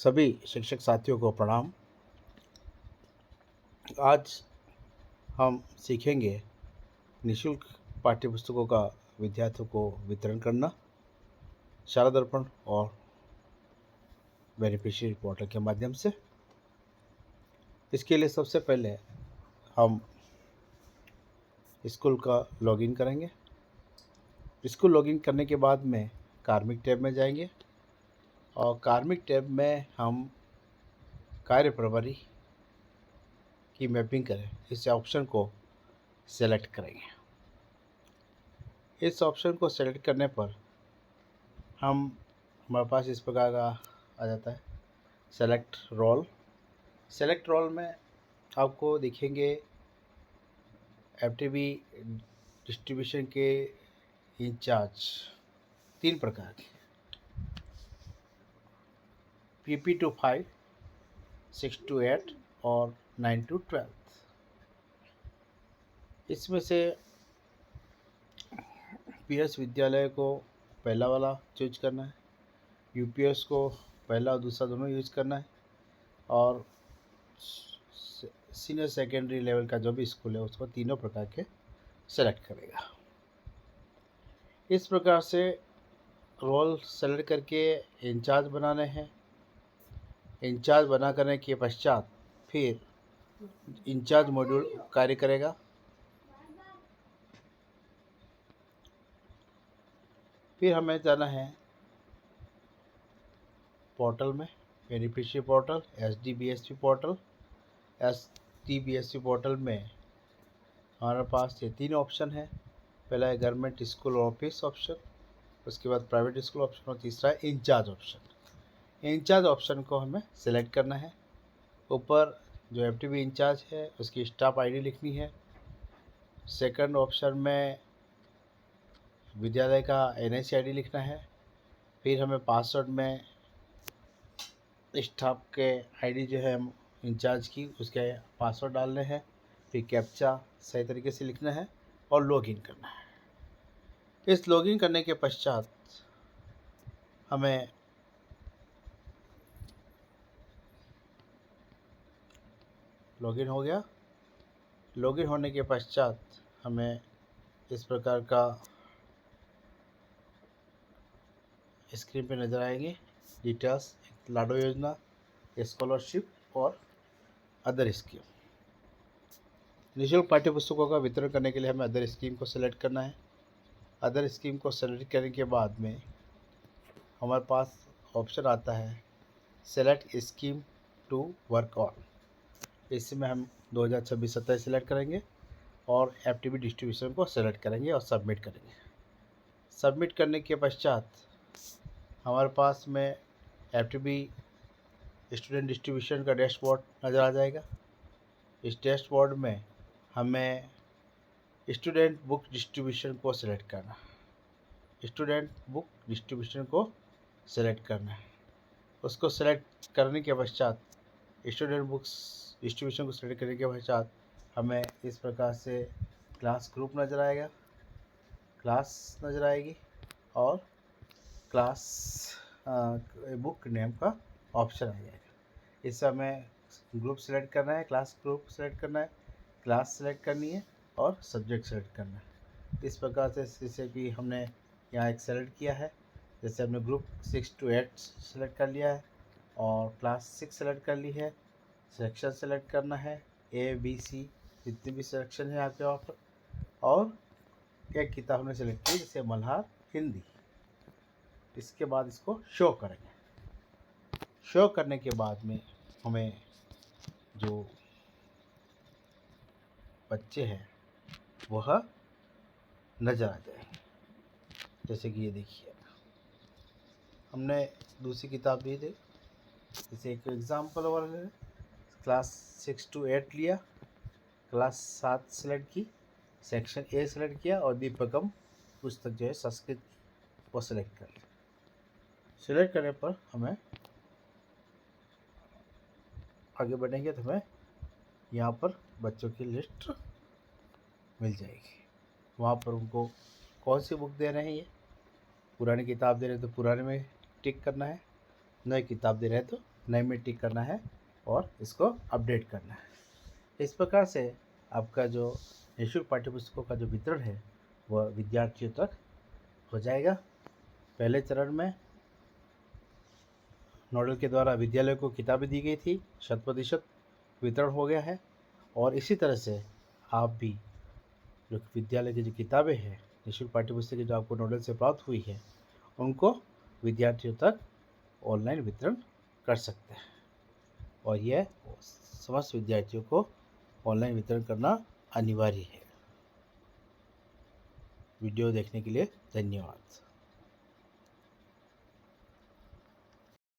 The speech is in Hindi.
सभी शिक्षक साथियों को प्रणाम। आज हम सीखेंगे निःशुल्क पाठ्यपुस्तकों का विद्यार्थियों को वितरण करना शाला दर्पण और बेनिफिशियरी पोर्टल के माध्यम से। इसके लिए सबसे पहले हम स्कूल का लॉगिन करेंगे। स्कूल लॉगिन करने के बाद में कार्मिक टैब में जाएंगे और कार्मिक टैब में हम कार्य प्रभारी की मैपिंग करें इस ऑप्शन को सेलेक्ट करेंगे। इस ऑप्शन को सेलेक्ट करने पर हमारे पास इस प्रकार का आ जाता है सेलेक्ट रोल। सेलेक्ट रोल में आपको दिखेंगे एफटीबी डिस्ट्रीब्यूशन के इंचार्ज 3 प्रकार के PP to 5, 6 to 8 और 9 to 12। इसमें से PS विद्यालय को पहला वाला चूज करना है, UPS को पहला और दूसरा दोनों यूज करना है और सीनियर सेकेंडरी लेवल का जो भी स्कूल है उसको तीनों प्रकार के सेलेक्ट करेगा। इस प्रकार से रोल सेलेक्ट करके इंचार्ज बनाने हैं। इंचार्ज बना करने के पश्चात फिर इंचार्ज मॉड्यूल कार्य करेगा। फिर हमें जाना है पोर्टल में, beneficiary portal, SDBSP portal. SDBSP portal में हमारे पास ये 3 ऑप्शन है। पहला है गवर्नमेंट स्कूल ऑफिस ऑप्शन, उसके बाद प्राइवेट स्कूल ऑप्शन और तीसरा है इंचार्ज ऑप्शन। इंचार्ज ऑप्शन को हमें सेलेक्ट करना है। ऊपर जो FTB इंचार्ज है उसकी स्टाफ ID लिखनी है। सेकंड ऑप्शन में विद्यालय का NIC ID लिखना है। फिर हमें पासवर्ड में स्टाफ के ID जो है इंचार्ज की उसके पासवर्ड डालने हैं। फिर कैप्चा सही तरीके से लिखना है और लॉगिन करना है। इस लॉगिन करने के पश्चात हमें लॉगिन हो गया। लॉगिन होने के पश्चात हमें इस प्रकार का स्क्रीन पे नज़र आएंगे डिटेल्स, लाडो योजना, स्कॉलरशिप और अदर स्कीम। निःशुल्क पाठ्यपुस्तकों का वितरण करने के लिए हमें अदर स्कीम को सेलेक्ट करना है। अदर स्कीम को सेलेक्ट करने के बाद में हमारे पास ऑप्शन आता है select scheme to work on. इसमें हम 2026-27 सेलेक्ट करेंगे और FTB डिस्ट्रीब्यूशन को सेलेक्ट करेंगे और सबमिट करेंगे। सबमिट करने के पश्चात हमारे पास में FTB स्टूडेंट डिस्ट्रीब्यूशन का डैशबोर्ड नज़र आ जाएगा। इस डैशबोर्ड में हमें स्टूडेंट बुक डिस्ट्रीब्यूशन को सेलेक्ट करना है। स्टूडेंट बुक डिस्ट्रीब्यूशन को सेलेक्ट करना है। उसको सेलेक्ट करने के पश्चात स्टूडेंट बुक्स डिस्ट्रीब्यूशन को सेलेक्ट करने के पश्चात हमें इस प्रकार से क्लास ग्रुप नज़र आएगा, क्लास नज़र आएगी और क्लास बुक नेम का ऑप्शन आ जाएगा। इससे हमें ग्रुप सेलेक्ट करना है, क्लास ग्रुप सेलेक्ट करना है, क्लास सेलेक्ट करनी है और सब्जेक्ट सेलेक्ट करना है। इस प्रकार से जैसे कि हमने यहाँ एक सेलेक्ट किया है, जैसे हमने ग्रुप 6 to 8 सेलेक्ट कर लिया है और क्लास 6 सेलेक्ट कर ली है। सेक्शन सेलेक्ट करना है ABC जितने भी सिलेक्शन है आपके वहाँ पर, और एक किताब हमने सेलेक्ट की जैसे मल्हार हिंदी। इसके बाद इसको शो करेंगे। शो करने के बाद में हमें जो बच्चे हैं वह नज़र आ जाएंगे। जैसे कि ये देखिए हमने दूसरी किताब ली थी, जैसे एक एग्जाम्पल और क्लास 6 to 8 लिया, क्लास 7 सेलेक्ट की, सेक्शन A सेलेक्ट किया और दीपकम पुस्तक जो है संस्कृत की वो सेलेक्ट कर लिया। सेलेक्ट करने पर हमें आगे बढ़ेंगे तो हमें यहाँ पर बच्चों की लिस्ट मिल जाएगी। वहाँ पर उनको कौन सी बुक दे रहे हैं, ये पुरानी किताब दे रहे हैं तो पुराने में टिक करना है, नई किताब दे रहे हैं तो नए में टिक करना है और इसको अपडेट करना है। इस प्रकार से आपका जो निःशुल्क पाठ्यपुस्तकों का जो वितरण है वह विद्यार्थियों तक हो जाएगा। पहले चरण में नोडल के द्वारा विद्यालय को किताबें दी गई थी, 100% वितरण हो गया है। और इसी तरह से आप भी जो विद्यालय की जो किताबें हैं, निःशुल्क पाठ्यपुस्तकें जो आपको नोडल से प्राप्त हुई है, उनको विद्यार्थियों तक ऑनलाइन वितरण कर सकते हैं। और यह समस्त विद्यार्थियों को ऑनलाइन वितरण करना अनिवार्य है। वीडियो देखने के लिए धन्यवाद।